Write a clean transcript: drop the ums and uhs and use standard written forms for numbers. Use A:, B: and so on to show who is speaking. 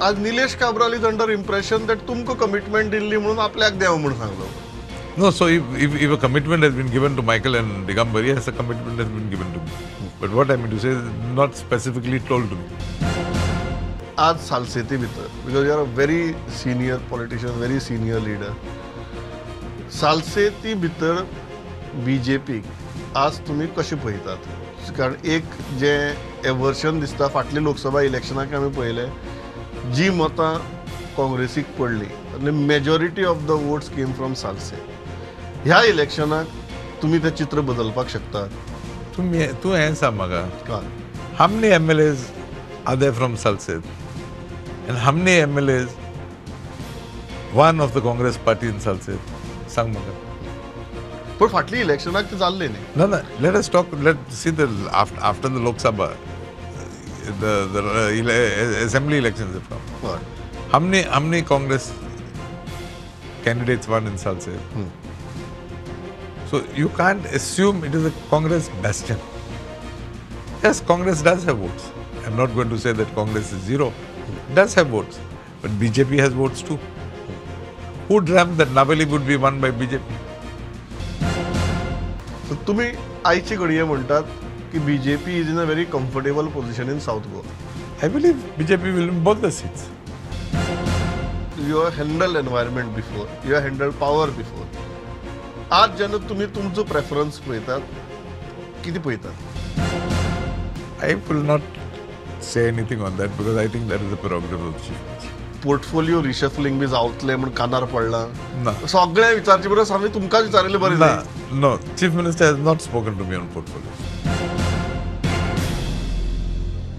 A: आज Nilesh Cabral is under impression that तुमकां commitment Delhi म्हणून आपल्याक देव म्हणून सांगलो.
B: No, so if a commitment has been given to Michael and Digambar, yes, a commitment has been given to me. But what I mean to say is not specifically told to me.
A: आज सालसेती भितर because you are a very senior politician, very senior leader. Salcete भितर BJP आज तुम्ही कशें पळयतात? कारण एक जे एवर्शन दिसता फाटली लोकसभा इलेक्शनाक आमी पळयले, जी मतां काँग्रेसीक पडली आनी majority of the votes came from Salcete. ह्या इलेक्शनाक तुम्ही ते चित्र बदलपाक शकता.
B: तू हें सांग म्हाका,
A: काय
B: how many MLAs are there from Salsed? And how many MLAs one of the Congress party in Salsed? सांग म्हाका.
A: पण फाटली इलेक्शनाक ते जाल्ले न्ही.
B: No, let us talk, let's see the after the Lok Sabha, the assembly elections have come.
A: हय.
B: How many Congress candidates won in Salsed? So you can't assume it is a Congress bastion. Yes, Congress does have votes. I'm not going to say that Congress is zero. It does have votes. But BJP has votes too. Who dreamt that Navali would be won by BJP?
A: So तुम्ही आयची घडये म्हणटात की BJP is in a very comfortable position in south Goa.
B: I believe BJP will win both the seats.
A: You have handle environment before, you have handle power before. आज जेन्ना तुम्ही तुमचो preference पळयतात, कितें पळयतात?
B: I will not say anything on that because I think that is the prerogative of the chief minister.
A: Portfolio reshuffling बी जावतले म्हण कानार पडला.
B: No.
A: सगळे विचारचे परस आमी तुमकांच विचारिल्ले बरें जालें.
B: No, chief minister has not spoken to me on portfolio.